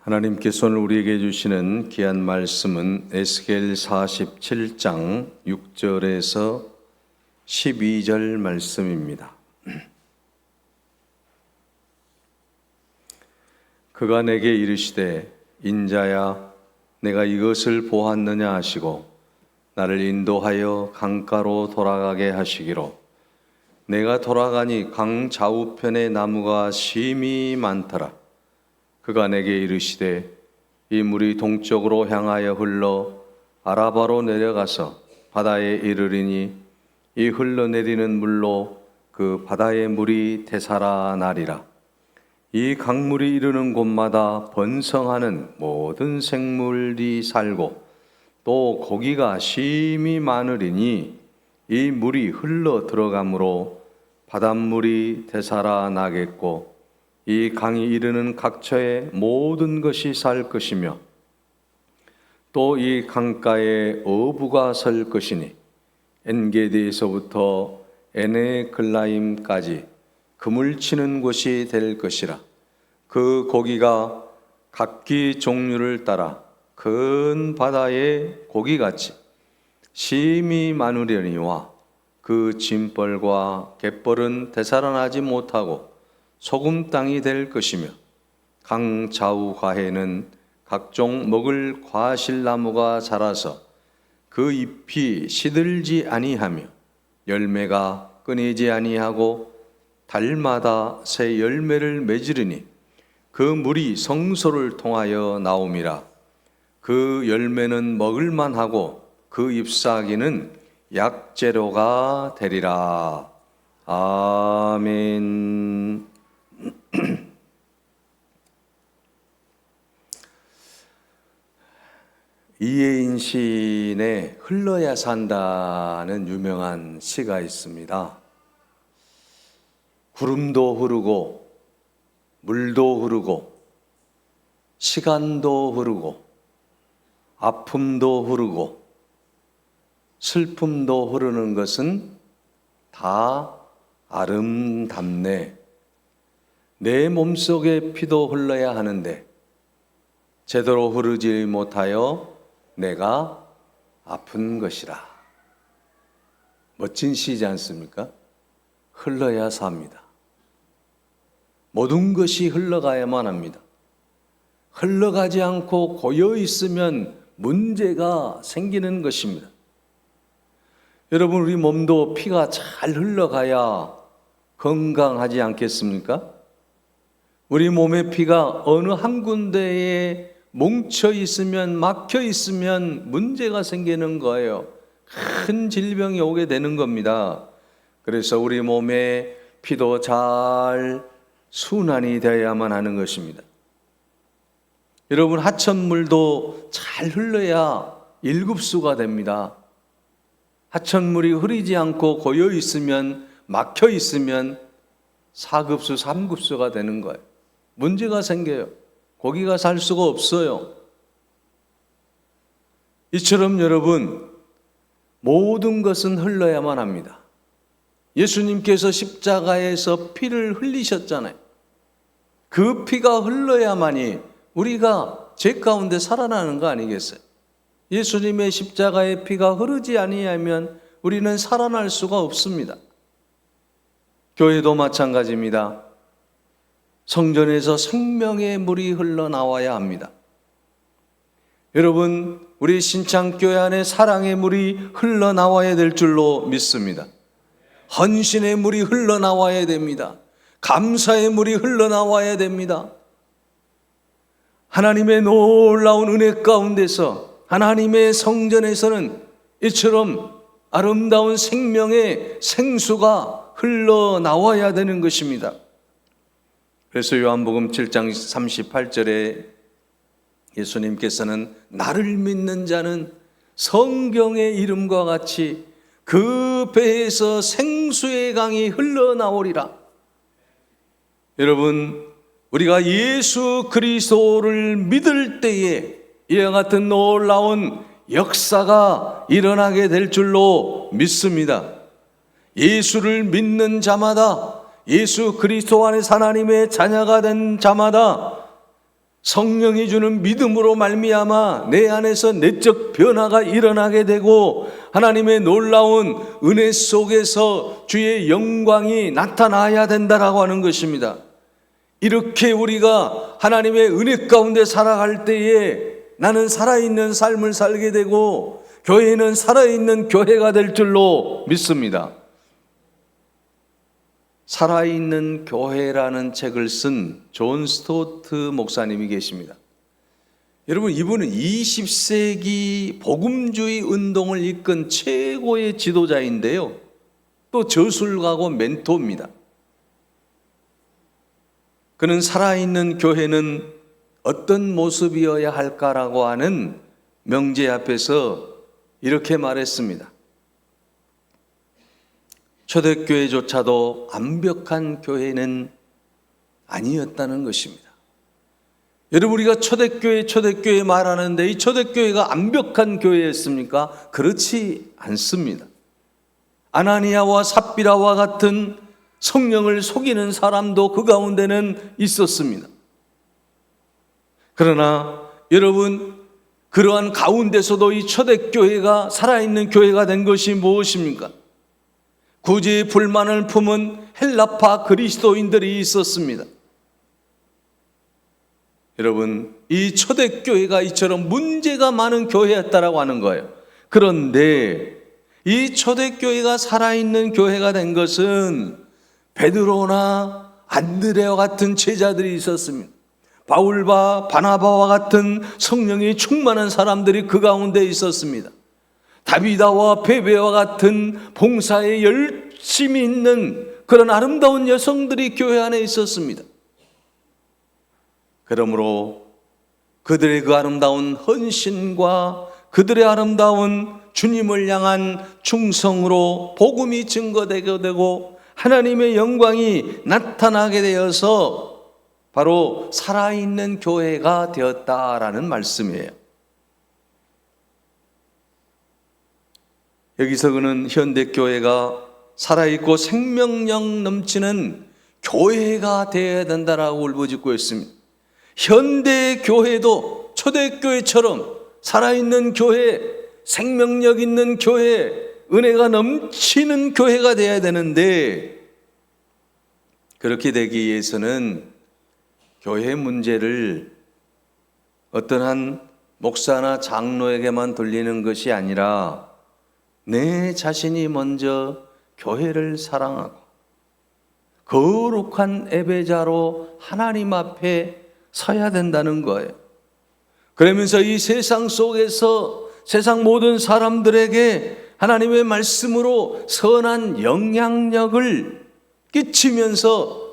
하나님께서 오늘 우리에게 주시는 귀한 말씀은 에스겔 47장 6절에서 12절 말씀입니다. 그가 내게 이르시되 인자야 내가 이것을 보았느냐 하시고 나를 인도하여 강가로 돌아가게 하시기로 내가 돌아가니 강 좌우편에 나무가 심히 많더라. 그가 내게 이르시되 이 물이 동쪽으로 향하여 흘러 아라바로 내려가서 바다에 이르리니 이 흘러내리는 물로 그 바다의 물이 되살아나리라. 이 강물이 이르는 곳마다 번성하는 모든 생물이 살고 또 고기가 심히 많으리니 이 물이 흘러 들어가므로 바닷물이 되살아나겠고 이 강이 이르는 각처에 모든 것이 살 것이며 또 이 강가에 어부가 설 것이니 엔게디에서부터 에네글라임까지 그물 치는 곳이 될 것이라. 그 고기가 각기 종류를 따라 큰 바다의 고기같이 심히 많으려니와 그 짐벌과 갯벌은 되살아나지 못하고 소금 땅이 될 것이며 강 좌우가에는 각종 먹을 과실나무가 자라서 그 잎이 시들지 아니하며 열매가 끊이지 아니하고 달마다 새 열매를 맺으리니 그 물이 성소를 통하여 나옴이라. 그 열매는 먹을만하고 그 잎사귀는 약재료가 되리라. 아멘. 이혜인 시인의 흘러야 산다는 유명한 시가 있습니다. 구름도 흐르고 물도 흐르고 시간도 흐르고 아픔도 흐르고 슬픔도 흐르는 것은 다 아름답네. 내 몸속의 피도 흘러야 하는데 제대로 흐르지 못하여 내가 아픈 것이라. 멋진 시지 않습니까? 흘러야 삽니다. 모든 것이 흘러가야만 합니다. 흘러가지 않고 고여 있으면 문제가 생기는 것입니다. 여러분, 우리 몸도 피가 잘 흘러가야 건강하지 않겠습니까? 우리 몸의 피가 어느 한 군데에 뭉쳐 있으면, 막혀 있으면 문제가 생기는 거예요. 큰 질병이 오게 되는 겁니다. 그래서 우리 몸의 피도 잘 순환이 되어야만 하는 것입니다. 여러분, 하천물도 잘 흘러야 1급수가 됩니다. 하천물이 흐르지 않고 고여 있으면, 막혀 있으면 4급수, 3급수가 되는 거예요. 문제가 생겨요. 고기가 살 수가 없어요. 이처럼 여러분, 모든 것은 흘러야만 합니다. 예수님께서 십자가에서 피를 흘리셨잖아요. 그 피가 흘러야만이 우리가 죄 가운데 살아나는 거 아니겠어요? 예수님의 십자가의 피가 흐르지 아니하면 우리는 살아날 수가 없습니다. 교회도 마찬가지입니다. 성전에서 생명의 물이 흘러나와야 합니다. 여러분, 우리 신창교회 안에 사랑의 물이 흘러나와야 될 줄로 믿습니다. 헌신의 물이 흘러나와야 됩니다. 감사의 물이 흘러나와야 됩니다. 하나님의 놀라운 은혜 가운데서 하나님의 성전에서는 이처럼 아름다운 생명의 생수가 흘러나와야 되는 것입니다. 그래서 요한복음 7장 38절에 예수님께서는 나를 믿는 자는 성경의 이름과 같이 그 배에서 생수의 강이 흘러나오리라. 여러분, 우리가 예수 그리스도를 믿을 때에 이와 같은 놀라운 역사가 일어나게 될 줄로 믿습니다. 예수를 믿는 자마다, 예수 그리스도 안에서 하나님의 자녀가 된 자마다 성령이 주는 믿음으로 말미암아 내 안에서 내적 변화가 일어나게 되고 하나님의 놀라운 은혜 속에서 주의 영광이 나타나야 된다라고 하는 것입니다. 이렇게 우리가 하나님의 은혜 가운데 살아갈 때에 나는 살아있는 삶을 살게 되고 교회는 살아있는 교회가 될 줄로 믿습니다. 살아있는 교회라는 책을 쓴 존 스토트 목사님이 계십니다. 여러분, 이분은 20세기 복음주의 운동을 이끈 최고의 지도자인데요, 또 저술가고 멘토입니다. 그는 살아있는 교회는 어떤 모습이어야 할까라고 하는 명제 앞에서 이렇게 말했습니다. 초대교회조차도 완벽한 교회는 아니었다는 것입니다. 여러분, 우리가 초대교회 말하는데 이 초대교회가 완벽한 교회였습니까? 그렇지 않습니다. 아나니아와 삽비라와 같은 성령을 속이는 사람도 그 가운데는 있었습니다. 그러나 여러분, 그러한 가운데서도 이 초대교회가 살아있는 교회가 된 것이 무엇입니까? 구제의 불만을 품은 헬라파 그리스도인들이 있었습니다. 여러분, 이 초대교회가 이처럼 문제가 많은 교회였다라고 하는 거예요. 그런데 이 초대교회가 살아있는 교회가 된 것은 베드로나 안드레와 같은 제자들이 있었습니다. 바울과 바나바와 같은 성령이 충만한 사람들이 그 가운데 있었습니다. 다비다와 베베와 같은 봉사에 열심히 있는 그런 아름다운 여성들이 교회 안에 있었습니다. 그러므로 그들의 그 아름다운 헌신과 그들의 아름다운 주님을 향한 충성으로 복음이 증거되게 되고 하나님의 영광이 나타나게 되어서 바로 살아있는 교회가 되었다라는 말씀이에요. 여기서 그는 현대교회가 살아있고 생명력 넘치는 교회가 되어야 된다라고 울부짖고 있습니다. 현대교회도 초대교회처럼 살아있는 교회, 생명력 있는 교회, 은혜가 넘치는 교회가 되어야 되는데, 그렇게 되기 위해서는 교회 문제를 어떠한 목사나 장로에게만 돌리는 것이 아니라 내 자신이 먼저 교회를 사랑하고 거룩한 예배자로 하나님 앞에 서야 된다는 거예요. 그러면서 이 세상 속에서 세상 모든 사람들에게 하나님의 말씀으로 선한 영향력을 끼치면서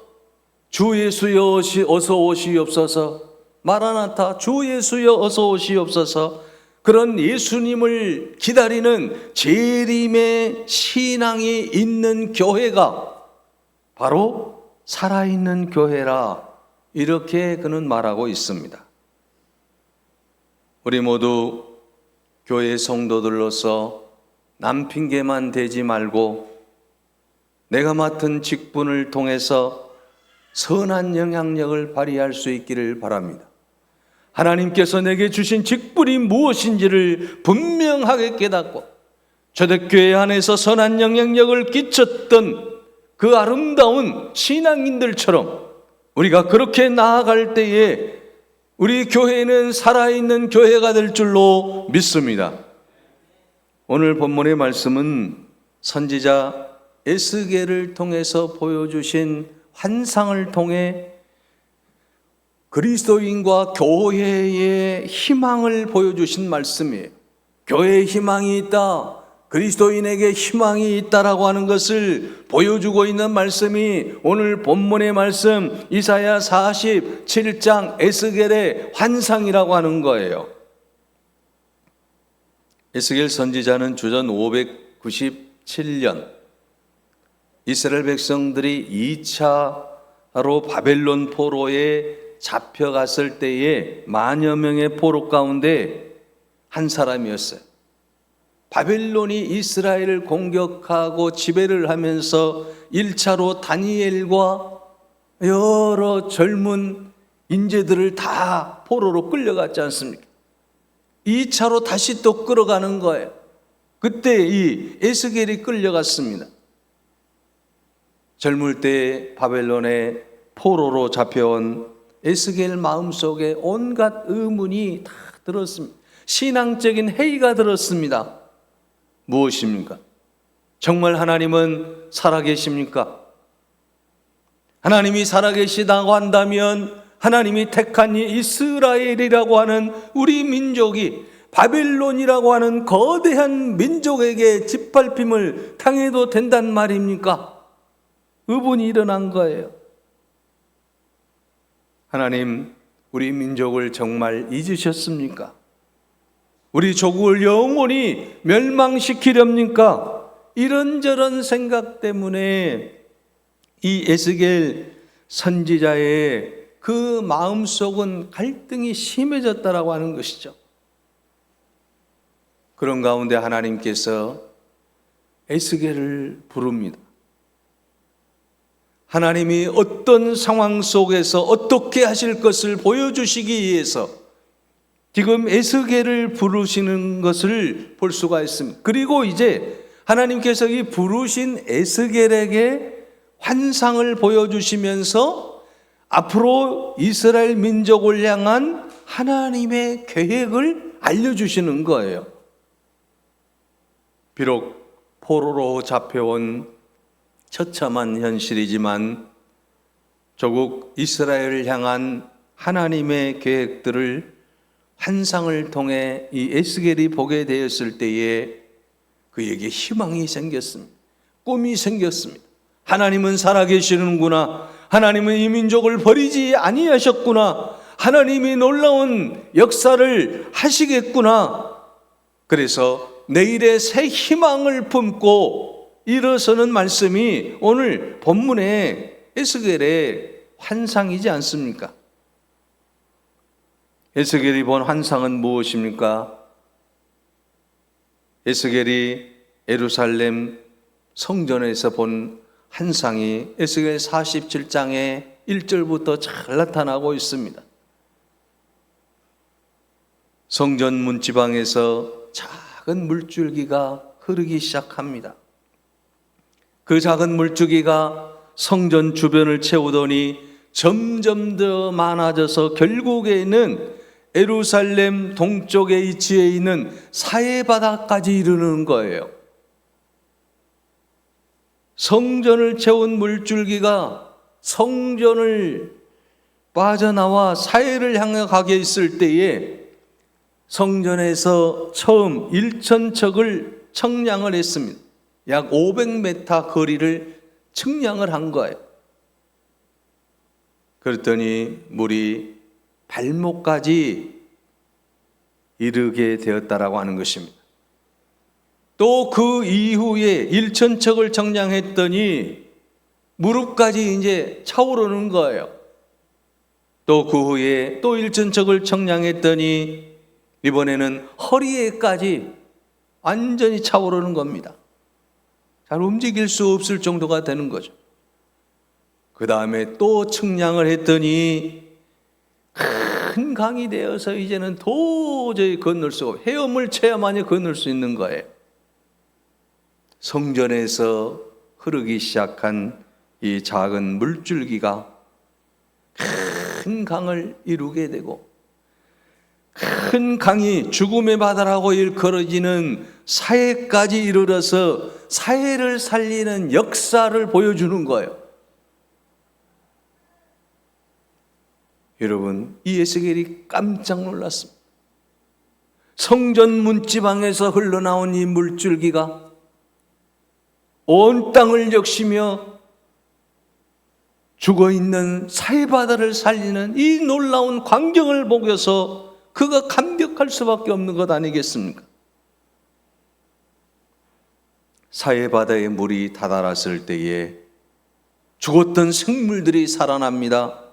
주 예수여 어서 오시옵소서, 마라나타 주 예수여 어서 오시옵소서, 그런 예수님을 기다리는 재림의 신앙이 있는 교회가 바로 살아있는 교회라, 이렇게 그는 말하고 있습니다. 우리 모두 교회 성도들로서 남 핑계만 대지 말고 내가 맡은 직분을 통해서 선한 영향력을 발휘할 수 있기를 바랍니다. 하나님께서 내게 주신 직분이 무엇인지를 분명하게 깨닫고 초대교회 안에서 선한 영향력을 끼쳤던 그 아름다운 신앙인들처럼 우리가 그렇게 나아갈 때에 우리 교회는 살아있는 교회가 될 줄로 믿습니다. 오늘 본문의 말씀은 선지자 에스겔을 통해서 보여주신 환상을 통해 그리스도인과 교회의 희망을 보여주신 말씀이에요. 교회에 희망이 있다, 그리스도인에게 희망이 있다라고 하는 것을 보여주고 있는 말씀이 오늘 본문의 말씀 이사야 47장 에스겔의 환상이라고 하는 거예요. 에스겔 선지자는 주전 597년 이스라엘 백성들이 2차로 바벨론 포로에 잡혀갔을 때에 만여 명의 포로 가운데 한 사람이었어요. 바벨론이 이스라엘을 공격하고 지배를 하면서 1차로 다니엘과 여러 젊은 인재들을 다 포로로 끌려갔지 않습니까? 2차로 다시 또 끌어가는 거예요. 그때 이 에스겔이 끌려갔습니다. 젊을 때 바벨론의 포로로 잡혀온 에스겔 마음속에 온갖 의문이 다 들었습니다. 신앙적인 회의가 들었습니다. 무엇입니까? 정말 하나님은 살아계십니까? 하나님이 살아계시다고 한다면 하나님이 택한 이 이스라엘이라고 하는 우리 민족이 바벨론이라고 하는 거대한 민족에게 짓밟힘을 당해도 된단 말입니까? 의문이 일어난 거예요. 하나님, 우리 민족을 정말 잊으셨습니까? 우리 조국을 영원히 멸망시키렵니까? 이런저런 생각 때문에 이 에스겔 선지자의 그 마음속은 갈등이 심해졌다라고 하는 것이죠. 그런 가운데 하나님께서 에스겔을 부릅니다. 하나님이 어떤 상황 속에서 어떻게 하실 것을 보여주시기 위해서 지금 에스겔을 부르시는 것을 볼 수가 있습니다. 그리고 이제 하나님께서 이 부르신 에스겔에게 환상을 보여주시면서 앞으로 이스라엘 민족을 향한 하나님의 계획을 알려주시는 거예요. 비록 포로로 잡혀온 처참한 현실이지만 조국 이스라엘을 향한 하나님의 계획들을 환상을 통해 이 에스겔이 보게 되었을 때에 그에게 희망이 생겼습니다. 꿈이 생겼습니다. 하나님은 살아계시는구나. 하나님은 이 민족을 버리지 아니하셨구나. 하나님이 놀라운 역사를 하시겠구나. 그래서 내일의 새 희망을 품고 일어서는 말씀이 오늘 본문의 에스겔의 환상이지 않습니까? 에스겔이 본 환상은 무엇입니까? 에스겔이 예루살렘 성전에서 본 환상이 에스겔 47장의 1절부터 잘 나타나고 있습니다. 성전 문지방에서 작은 물줄기가 흐르기 시작합니다. 그 작은 물줄기가 성전 주변을 채우더니 점점 더 많아져서 결국에는 예루살렘 동쪽에 위치해 있는 사해바다까지 이르는 거예요. 성전을 채운 물줄기가 성전을 빠져나와 사해를 향해 가게 있을 때에 성전에서 처음 1,000척을 청량을 했습니다. 약 500m 거리를 측량을 한 거예요. 그랬더니 물이 발목까지 이르게 되었다라고 하는 것입니다. 또 그 이후에 1,000척을 청량했더니 무릎까지 이제 차오르는 거예요. 또 그 후에 또 1,000척을 청량했더니 이번에는 허리에까지 완전히 차오르는 겁니다. 잘 움직일 수 없을 정도가 되는 거죠. 그 다음에 또 측량을 했더니 큰 강이 되어서 이제는 도저히 건널 수 없고 헤엄을 쳐야만이 건널 수 있는 거예요. 성전에서 흐르기 시작한 이 작은 물줄기가 큰 강을 이루게 되고 큰 강이 죽음의 바다라고 일컬어지는 사해까지 이르러서 사해를 살리는 역사를 보여주는 거예요. 여러분, 이 에스겔이 깜짝 놀랐습니다. 성전 문지방에서 흘러나온 이 물줄기가 온 땅을 적시며 죽어있는 사해바다를 살리는 이 놀라운 광경을 보고서 그가 감격할 수밖에 없는 것 아니겠습니까? 사해바다의 물이 다다랐을 때에 죽었던 생물들이 살아납니다.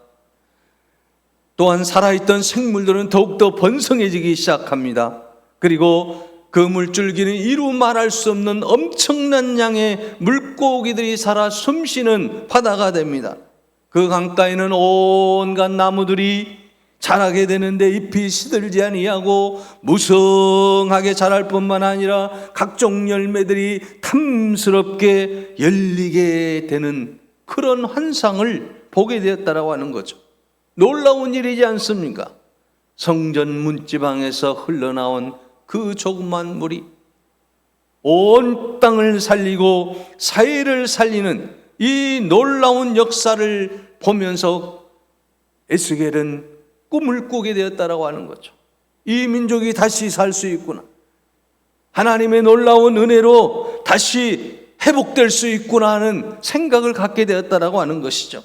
또한 살아있던 생물들은 더욱더 번성해지기 시작합니다. 그리고 그 물줄기는 이루 말할 수 없는 엄청난 양의 물고기들이 살아 숨쉬는 바다가 됩니다. 그 강가에는 온갖 나무들이 자라게 되는데 잎이 시들지 아니하고 무성하게 자랄 뿐만 아니라 각종 열매들이 탐스럽게 열리게 되는 그런 환상을 보게 되었다라고 하는 거죠. 놀라운 일이지 않습니까? 성전 문지방에서 흘러나온 그 조그만 물이 온 땅을 살리고 사회를 살리는 이 놀라운 역사를 보면서 에스겔은 꿈을 꾸게 되었다라고 하는 거죠. 이 민족이 다시 살 수 있구나. 하나님의 놀라운 은혜로 다시 회복될 수 있구나 하는 생각을 갖게 되었다라고 하는 것이죠.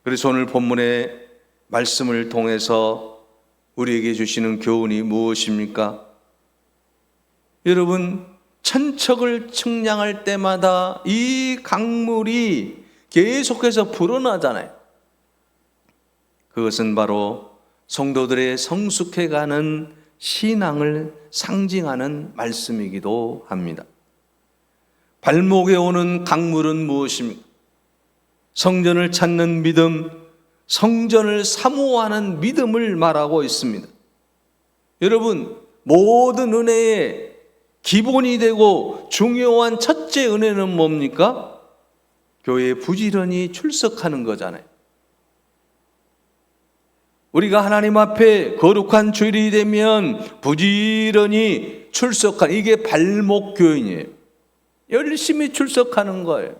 그래서 오늘 본문의 말씀을 통해서 우리에게 주시는 교훈이 무엇입니까? 여러분, 천척을 측량할 때마다 이 강물이 계속해서 불어나잖아요. 그것은 바로 성도들의 성숙해가는 신앙을 상징하는 말씀이기도 합니다. 발목에 오는 강물은 무엇입니까? 성전을 찾는 믿음, 성전을 사모하는 믿음을 말하고 있습니다. 여러분, 모든 은혜의 기본이 되고 중요한 첫째 은혜는 뭡니까? 교회에 부지런히 출석하는 거잖아요. 우리가 하나님 앞에 거룩한 주일이 되면 부지런히 출석하는, 이게 발목 교인이에요. 열심히 출석하는 거예요.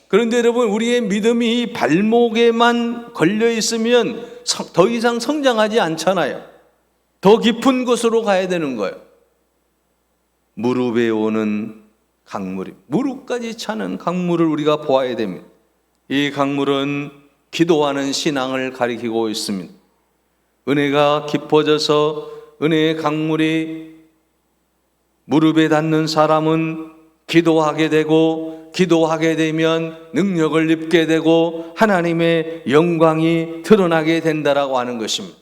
그런데 여러분, 우리의 믿음이 발목에만 걸려 있으면 더 이상 성장하지 않잖아요. 더 깊은 곳으로 가야 되는 거예요. 무릎에 오는 강물이, 무릎까지 차는 강물을 우리가 보아야 됩니다. 이 강물은 기도하는 신앙을 가리키고 있습니다. 은혜가 깊어져서 은혜의 강물이 무릎에 닿는 사람은 기도하게 되고, 기도하게 되면 능력을 입게 되고 하나님의 영광이 드러나게 된다라고 하는 것입니다.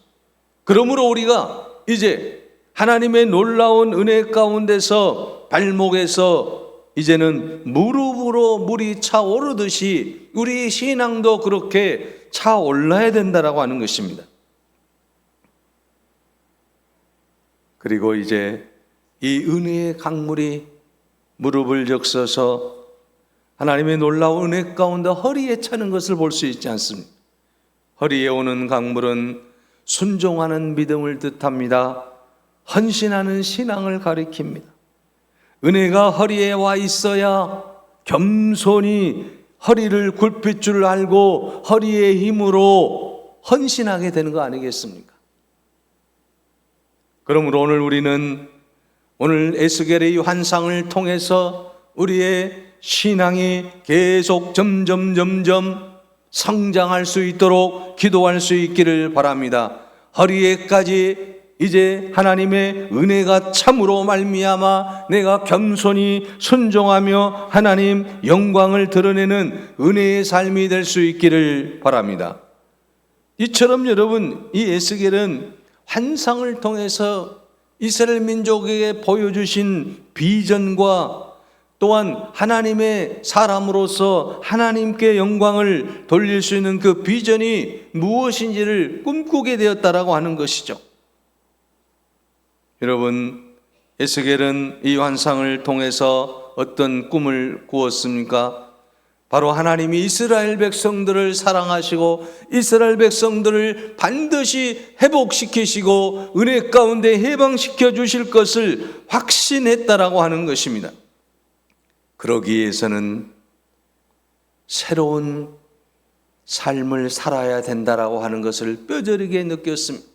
그러므로 우리가 이제 하나님의 놀라운 은혜 가운데서 발목에서 이제는 무릎으로 물이 차오르듯이 우리 신앙도 그렇게 차올라야 된다라고 하는 것입니다. 그리고 이제 이 은혜의 강물이 무릎을 적셔서 하나님의 놀라운 은혜 가운데 허리에 차는 것을 볼 수 있지 않습니까? 허리에 오는 강물은 순종하는 믿음을 뜻합니다. 헌신하는 신앙을 가리킵니다. 은혜가 허리에 와 있어야 겸손히 허리를 굽힐 줄 알고 허리의 힘으로 헌신하게 되는 거 아니겠습니까? 그러므로 오늘 우리는 오늘 에스겔의 환상을 통해서 우리의 신앙이 계속 점점 성장할 수 있도록 기도할 수 있기를 바랍니다. 허리에까지 이제 하나님의 은혜가 참으로 말미암아 내가 겸손히 순종하며 하나님 영광을 드러내는 은혜의 삶이 될 수 있기를 바랍니다. 이처럼 여러분, 이 에스겔은 환상을 통해서 이스라엘 민족에게 보여주신 비전과 또한 하나님의 사람으로서 하나님께 영광을 돌릴 수 있는 그 비전이 무엇인지를 꿈꾸게 되었다라고 하는 것이죠. 여러분, 에스겔은 이 환상을 통해서 어떤 꿈을 꾸었습니까? 바로 하나님이 이스라엘 백성들을 사랑하시고 이스라엘 백성들을 반드시 회복시키시고 은혜 가운데 해방시켜 주실 것을 확신했다라고 하는 것입니다. 그러기 위해서는 새로운 삶을 살아야 된다라고 하는 것을 뼈저리게 느꼈습니다.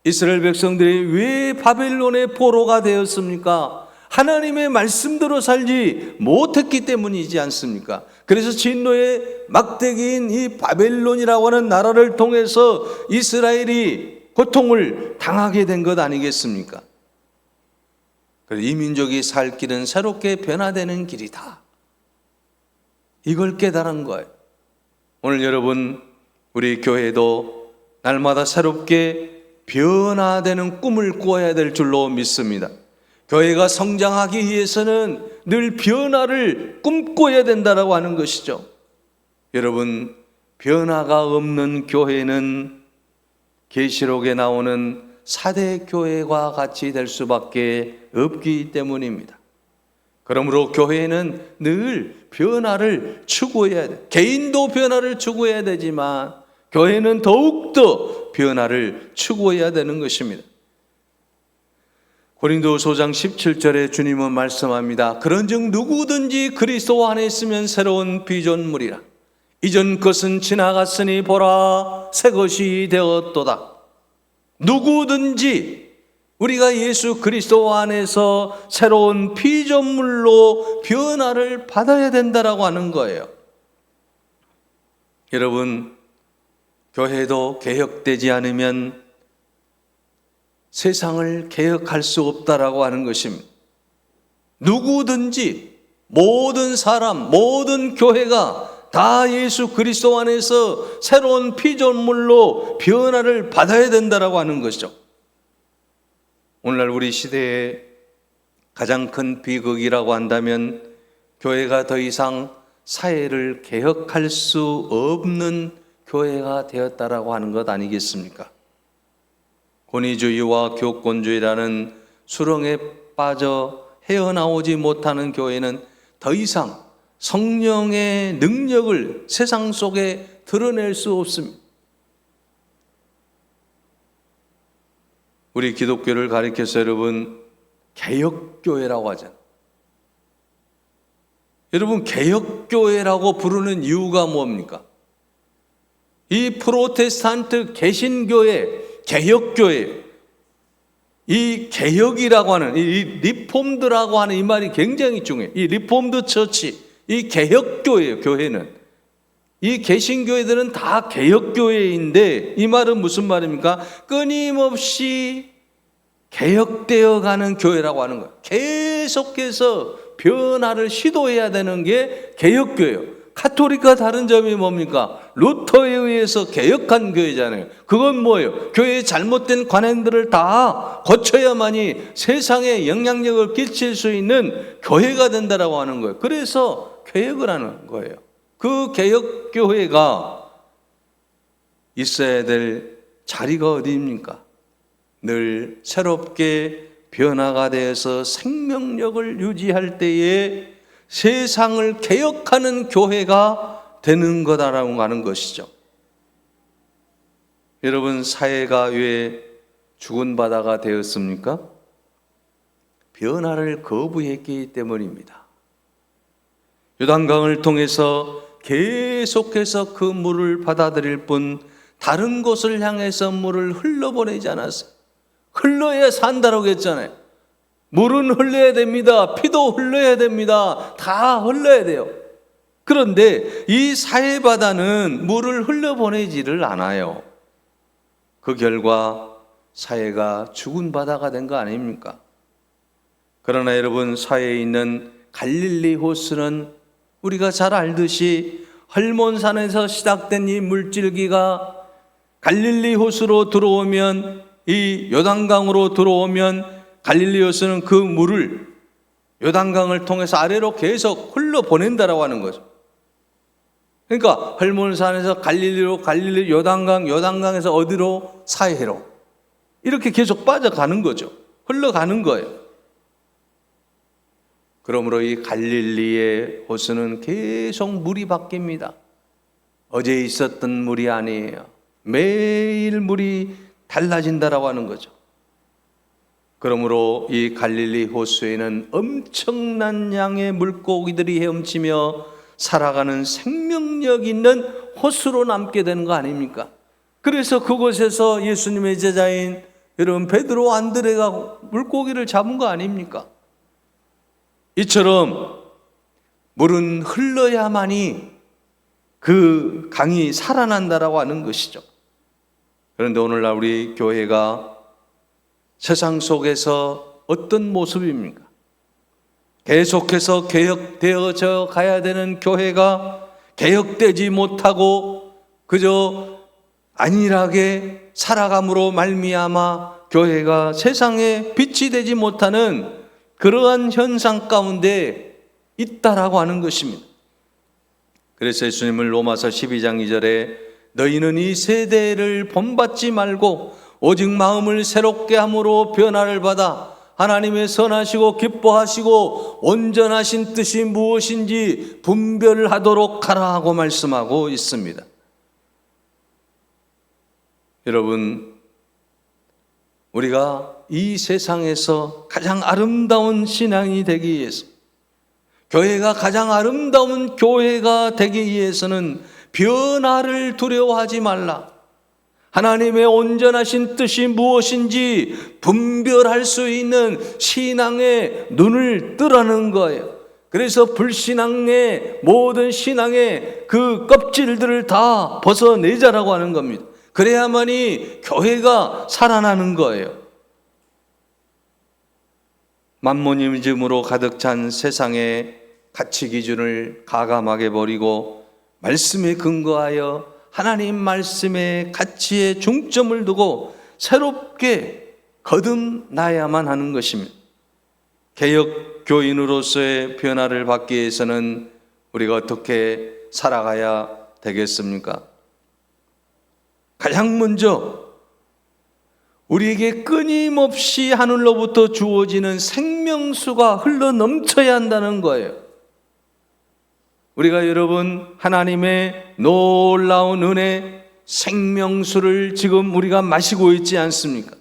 이스라엘 백성들이 왜 바벨론의 포로가 되었습니까? 하나님의 말씀대로 살지 못했기 때문이지 않습니까? 그래서 진노의 막대기인 이 바벨론이라고 하는 나라를 통해서 이스라엘이 고통을 당하게 된 것 아니겠습니까? 이 민족이 살 길은 새롭게 변화되는 길이다. 이걸 깨달은 거예요. 오늘 여러분, 우리 교회도 날마다 새롭게 변화되는 꿈을 꾸어야 될 줄로 믿습니다. 교회가 성장하기 위해서는 늘 변화를 꿈꿔야 된다라고 하는 것이죠. 여러분, 변화가 없는 교회는 계시록에 나오는 사대 교회와 같이 될 수밖에 없기 때문입니다. 그러므로 교회는 늘 변화를 추구해야 돼. 개인도 변화를 추구해야 되지만 교회는 더욱더 변화를 추구해야 되는 것입니다. 고린도후서 5장 17절에 주님은 말씀합니다. 그런즉 누구든지 그리스도 안에 있으면 새로운 피조물이라. 이전 것은 지나갔으니 보라 새 것이 되었도다. 누구든지 우리가 예수 그리스도 안에서 새로운 피조물로 변화를 받아야 된다라고 하는 거예요. 여러분, 교회도 개혁되지 않으면 세상을 개혁할 수 없다라고 하는 것입니다. 누구든지 모든 사람, 모든 교회가 다 예수 그리스도 안에서 새로운 피조물로 변화를 받아야 된다라고 하는 것이죠. 오늘날 우리 시대의 가장 큰 비극이라고 한다면 교회가 더 이상 사회를 개혁할 수 없는 교회가 되었다라고 하는 것 아니겠습니까? 권위주의와 교권주의라는 수렁에 빠져 헤어나오지 못하는 교회는 더 이상 성령의 능력을 세상 속에 드러낼 수 없습니다. 우리 기독교를 가리켜서 여러분 개혁교회라고 하잖아요. 여러분 개혁교회라고 부르는 이유가 뭡니까? 이 프로테스탄트 개신교회, 개혁교회, 이 개혁이라고 하는 이 리폼드라고 하는 이 말이 굉장히 중요해요. 이 리폼드 처치, 이 개혁교회예요. 교회는 이 개신교회들은 다 개혁교회인데 이 말은 무슨 말입니까? 끊임없이 개혁되어 가는 교회라고 하는 거예요. 계속해서 변화를 시도해야 되는 게 개혁교회예요. 카톨릭과 다른 점이 뭡니까? 루터에 의해서 개혁한 교회잖아요. 그건 뭐예요? 교회의 잘못된 관행들을 다 고쳐야만이 세상에 영향력을 끼칠 수 있는 교회가 된다라고 하는 거예요. 그래서 개혁을 하는 거예요. 그 개혁교회가 있어야 될 자리가 어디입니까? 늘 새롭게 변화가 되어서 생명력을 유지할 때에 세상을 개혁하는 교회가 되는 거다라고 하는 것이죠. 여러분, 사회가 왜 죽은 바다가 되었습니까? 변화를 거부했기 때문입니다. 요단강을 통해서 계속해서 그 물을 받아들일 뿐 다른 곳을 향해서 물을 흘러보내지 않았어요. 흘러야 산다라고 했잖아요. 물은 흘러야 됩니다. 피도 흘러야 됩니다. 다 흘러야 돼요. 그런데 이 사해바다는 물을 흘려보내지를 않아요. 그 결과 사해가 죽은 바다가 된 거 아닙니까? 그러나 여러분, 사해에 있는 갈릴리 호수는 우리가 잘 알듯이 헐몬산에서 시작된 이 물줄기가 갈릴리 호수로 들어오면, 이 요단강으로 들어오면 갈릴리 호수는 그 물을 요단강을 통해서 아래로 계속 흘러보낸다라고 하는 거죠. 그러니까 헐몬산에서 갈릴리로, 갈릴리 요단강, 요단강에서 어디로? 사해로. 이렇게 계속 빠져가는 거죠. 흘러가는 거예요. 그러므로 이 갈릴리의 호수는 계속 물이 바뀝니다. 어제 있었던 물이 아니에요. 매일 물이 달라진다라고 하는 거죠. 그러므로 이 갈릴리 호수에는 엄청난 양의 물고기들이 헤엄치며 살아가는 생명력 있는 호수로 남게 되는 거 아닙니까? 그래서 그곳에서 예수님의 제자인 여러분 베드로, 안드레가 물고기를 잡은 거 아닙니까? 이처럼 물은 흘러야만이 그 강이 살아난다라고 하는 것이죠. 그런데 오늘날 우리 교회가 세상 속에서 어떤 모습입니까? 계속해서 개혁되어져 가야 되는 교회가 개혁되지 못하고 그저 안일하게 살아감으로 말미암아 교회가 세상에 빛이 되지 못하는 그러한 현상 가운데 있다라고 하는 것입니다. 그래서 예수님을 로마서 12장 2절에 너희는 이 세대를 본받지 말고 오직 마음을 새롭게 함으로 변화를 받아 하나님의 선하시고 기뻐하시고 온전하신 뜻이 무엇인지 분별하도록 하라 하고 말씀하고 있습니다. 여러분, 우리가 이 세상에서 가장 아름다운 신앙이 되기 위해서, 교회가 가장 아름다운 교회가 되기 위해서는 변화를 두려워하지 말라. 하나님의 온전하신 뜻이 무엇인지 분별할 수 있는 신앙의 눈을 뜨라는 거예요. 그래서 불신앙의 모든 신앙의 그 껍질들을 다 벗어내자라고 하는 겁니다. 그래야만이 교회가 살아나는 거예요. 만모니즘으로 가득 찬 세상의 가치 기준을 가감하게 버리고 말씀에 근거하여 하나님 말씀의 가치에 중점을 두고 새롭게 거듭나야만 하는 것입니다. 개혁 교인으로서의 변화를 받기 위해서는 우리가 어떻게 살아가야 되겠습니까? 가장 먼저 우리에게 끊임없이 하늘로부터 주어지는 생명수가 흘러 넘쳐야 한다는 거예요. 우리가 여러분 하나님의 놀라운 은혜 생명수를 지금 우리가 마시고 있지 않습니까?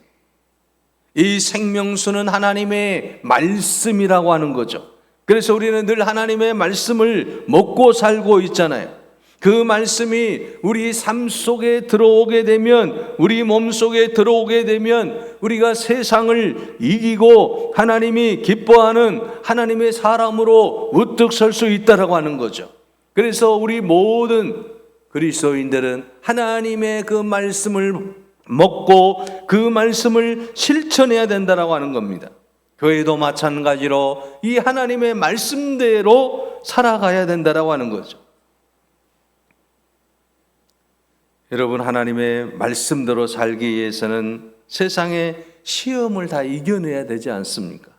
이 생명수는 하나님의 말씀이라고 하는 거죠. 그래서 우리는 늘 하나님의 말씀을 먹고 살고 있잖아요. 그 말씀이 우리 삶 속에 들어오게 되면, 우리 몸 속에 들어오게 되면 우리가 세상을 이기고 하나님이 기뻐하는 하나님의 사람으로 우뚝 설 수 있다라고 하는 거죠. 그래서 우리 모든 그리스도인들은 하나님의 그 말씀을 먹고 그 말씀을 실천해야 된다라고 하는 겁니다. 교회도 마찬가지로 이 하나님의 말씀대로 살아가야 된다라고 하는 거죠. 여러분, 하나님의 말씀대로 살기 위해서는 세상의 시험을 다 이겨내야 되지 않습니까?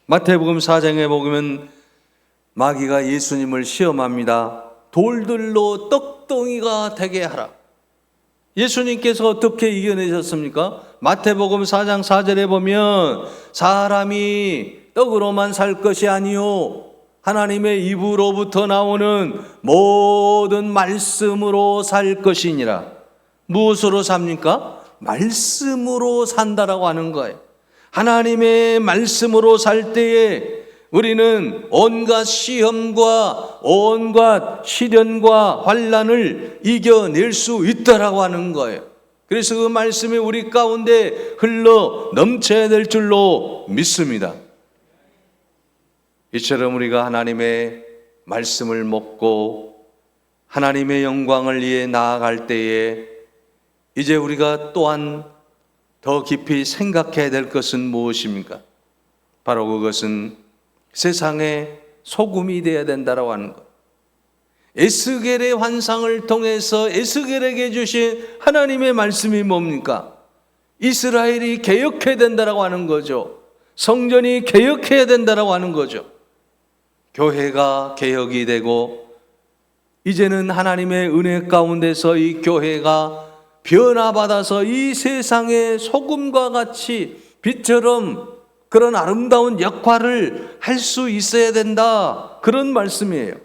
마태복음 4장에 보면 마귀가 예수님을 시험합니다. 돌들로 떡덩이가 되게 하라. 예수님께서 어떻게 이겨내셨습니까? 마태복음 4장 4절에 보면 사람이 떡으로만 살 것이 아니요 하나님의 입으로부터 나오는 모든 말씀으로 살 것이니라. 무엇으로 삽니까? 말씀으로 산다라고 하는 거예요. 하나님의 말씀으로 살 때에 우리는 온갖 시험과 온갖 시련과 환난을 이겨낼 수 있다라고 하는 거예요. 그래서 그 말씀이 우리 가운데 흘러 넘쳐야 될 줄로 믿습니다. 이처럼 우리가 하나님의 말씀을 먹고 하나님의 영광을 위해 나아갈 때에 이제 우리가 또한 더 깊이 생각해야 될 것은 무엇입니까? 바로 그것은 세상의 소금이 되어야 된다고 하는 것. 에스겔의 환상을 통해서 에스겔에게 주신 하나님의 말씀이 뭡니까? 이스라엘이 개혁해야 된다고 하는 거죠. 성전이 개혁해야 된다고 하는 거죠. 교회가 개혁이 되고 이제는 하나님의 은혜 가운데서 이 교회가 변화받아서 이 세상의 소금과 같이 빛처럼 그런 아름다운 역할을 할 수 있어야 된다. 그런 말씀이에요.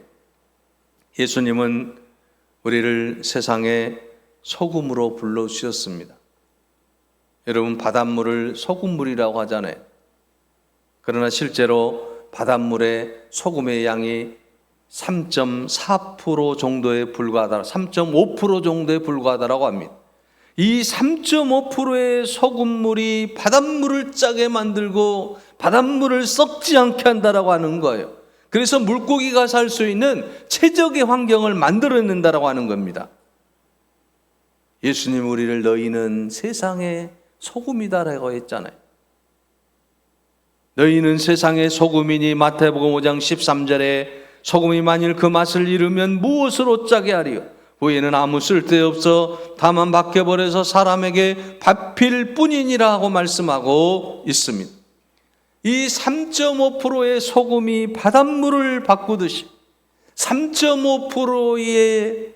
예수님은 우리를 세상의 소금으로 불러주셨습니다. 여러분, 바닷물을 소금물이라고 하잖아요. 그러나 실제로 바닷물의 소금의 양이 3.4% 정도에 불과하다, 3.5% 정도에 불과하다라고 합니다. 이 3.5%의 소금물이 바닷물을 짜게 만들고 바닷물을 썩지 않게 한다라고 하는 거예요. 그래서 물고기가 살 수 있는 최적의 환경을 만들어낸다라고 하는 겁니다. 예수님 우리를 너희는 세상의 소금이다라고 했잖아요. 너희는 세상의 소금이니 마태복음 5장 13절에 소금이 만일 그 맛을 잃으면 무엇으로 짜게 하리요? 후에는 아무 쓸데없어 다만 바뀌어버려서 사람에게 밟힐 뿐이니라 하고 말씀하고 있습니다. 이 3.5%의 소금이 바닷물을 바꾸듯이 3.5%의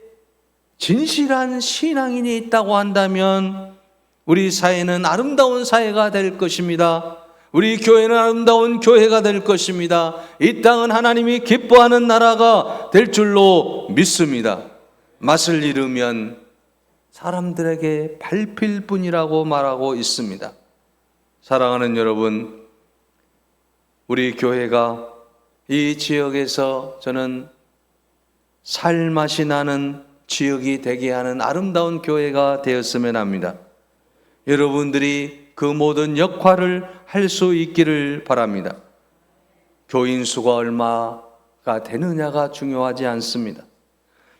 진실한 신앙인이 있다고 한다면 우리 사회는 아름다운 사회가 될 것입니다. 우리 교회는 아름다운 교회가 될 것입니다. 이 땅은 하나님이 기뻐하는 나라가 될 줄로 믿습니다. 맛을 잃으면 사람들에게 밟힐 뿐이라고 말하고 있습니다. 사랑하는 여러분, 우리 교회가 이 지역에서 저는 살맛이 나는 지역이 되게 하는 아름다운 교회가 되었으면 합니다. 여러분들이 그 모든 역할을 할 수 있기를 바랍니다. 교인 수가 얼마가 되느냐가 중요하지 않습니다.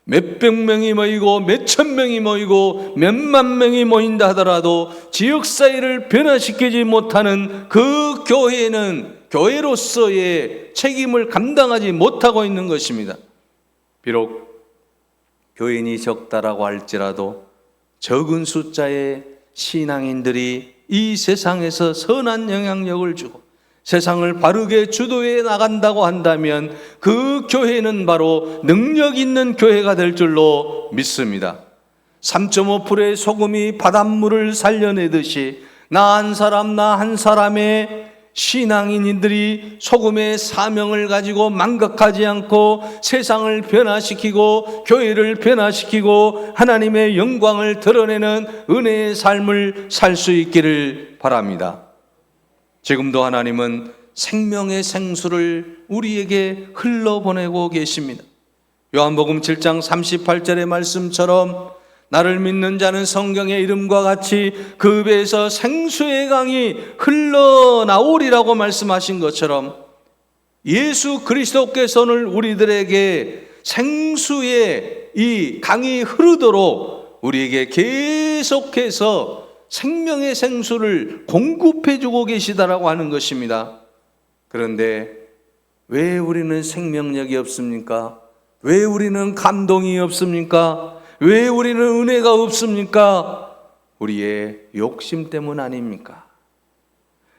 몇백 명이 모이고 몇천 명이 모이고 몇만 명이 모인다 하더라도 지역사회를 변화시키지 못하는 그 교회는 교회로서의 책임을 감당하지 못하고 있는 것입니다. 비록 교인이 적다라고 할지라도 적은 숫자의 신앙인들이 이 세상에서 선한 영향력을 주고 세상을 바르게 주도해 나간다고 한다면 그 교회는 바로 능력 있는 교회가 될 줄로 믿습니다. 3.5%의 소금이 바닷물을 살려내듯이 나 한 사람의 신앙인들이 소금의 사명을 가지고 망각하지 않고 세상을 변화시키고 교회를 변화시키고 하나님의 영광을 드러내는 은혜의 삶을 살 수 있기를 바랍니다. 지금도 하나님은 생명의 생수를 우리에게 흘러보내고 계십니다. 요한복음 7장 38절의 말씀처럼 나를 믿는 자는 성경의 이름과 같이 그 배에서 생수의 강이 흘러나오리라고 말씀하신 것처럼 예수 그리스도께서는 우리들에게 생수의 이 강이 흐르도록 우리에게 계속해서 생명의 생수를 공급해 주고 계시다라고 하는 것입니다. 그런데 왜 우리는 생명력이 없습니까? 왜 우리는 감동이 없습니까? 왜 우리는 은혜가 없습니까? 우리의 욕심 때문 아닙니까?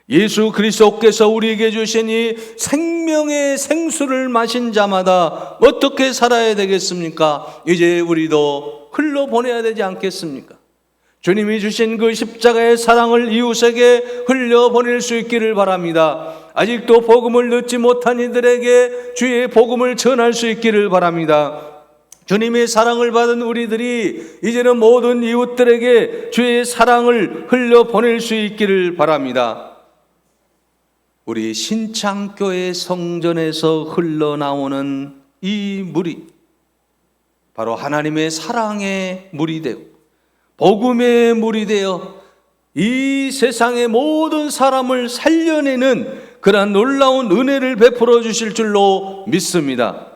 예수 그리스도께서 우리에게 주신 이 생명의 생수를 마신 자마다 어떻게 살아야 되겠습니까? 이제 우리도 흘러보내야 되지 않겠습니까? 주님이 주신 그 십자가의 사랑을 이웃에게 흘려보낼 수 있기를 바랍니다. 아직도 복음을 듣지 못한 이들에게 주의 복음을 전할 수 있기를 바랍니다. 주님의 사랑을 받은 우리들이 이제는 모든 이웃들에게 주의 사랑을 흘려보낼 수 있기를 바랍니다. 우리 신창교회 성전에서 흘러나오는 이 물이 바로 하나님의 사랑의 물이 되고 복음의 물이 되어 이 세상의 모든 사람을 살려내는 그러한 놀라운 은혜를 베풀어 주실 줄로 믿습니다.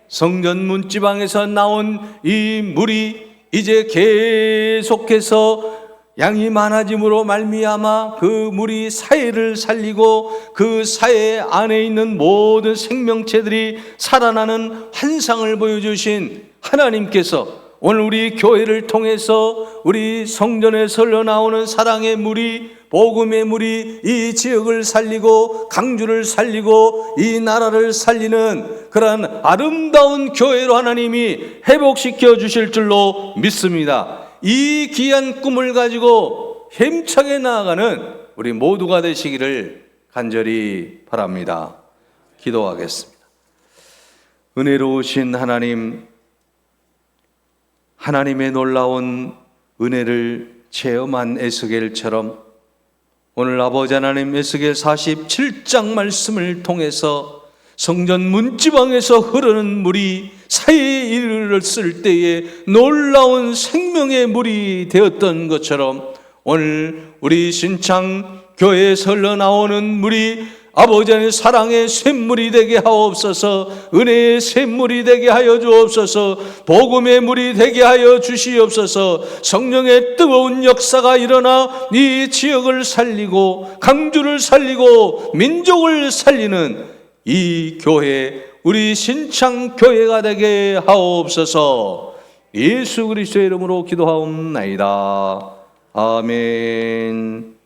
성전 문지방에서 나온 이 물이 이제 계속해서 양이 많아짐으로 말미암아 그 물이 사회를 살리고 그 사회 안에 있는 모든 생명체들이 살아나는 환상을 보여주신 하나님께서 오늘 우리 교회를 통해서 우리 성전에서 흘러나오는 사랑의 물이 복음의 물이 이 지역을 살리고 강주를 살리고 이 나라를 살리는 그러한 아름다운 교회로 하나님이 회복시켜 주실 줄로 믿습니다. 이 귀한 꿈을 가지고 힘차게 나아가는 우리 모두가 되시기를 간절히 바랍니다. 기도하겠습니다. 은혜로우신 하나님, 하나님의 놀라운 은혜를 체험한 에스겔처럼 오늘 아버지 하나님 에스겔 47장 말씀을 통해서 성전 문지방에서 흐르는 물이 사회에 이르렀을 때에 놀라운 생명의 물이 되었던 것처럼 오늘 우리 신창 교회에서 흘러나오는 물이 아버지 하나님 사랑의 샘물이 되게 하옵소서. 은혜의 샘물이 되게 하여 주옵소서. 복음의 물이 되게 하여 주시옵소서. 성령의 뜨거운 역사가 일어나 이 지역을 살리고 강주를 살리고 민족을 살리는 이 교회, 우리 신창 교회가 되게 하옵소서. 예수 그리스도의 이름으로 기도하옵나이다. 아멘.